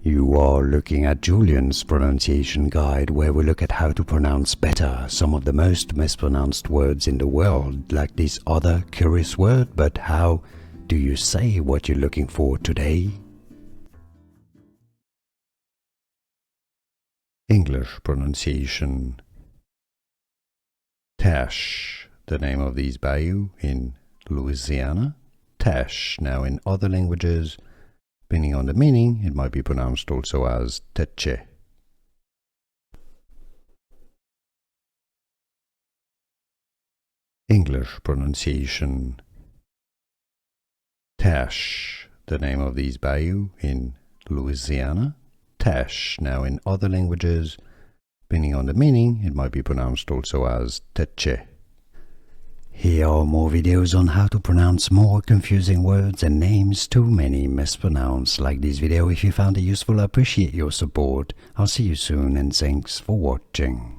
You are looking at Julian's pronunciation guide, where we look at how to pronounce better some of the most mispronounced words in the world, like this other curious word. But how do you say what you're looking for today? English pronunciation. Teche, the name of this bayou in Louisiana. Teche. Now in other languages, depending on the meaning, it might be pronounced also as Teche. English pronunciation. Teche, the name of this bayou in Louisiana. Teche. Now in other languages, depending on the meaning, it might be pronounced also as Teche. Here are more videos on how to pronounce more confusing words and names too many mispronounced. Like this video if you found it useful. I appreciate your support. I'll see you soon and thanks for watching.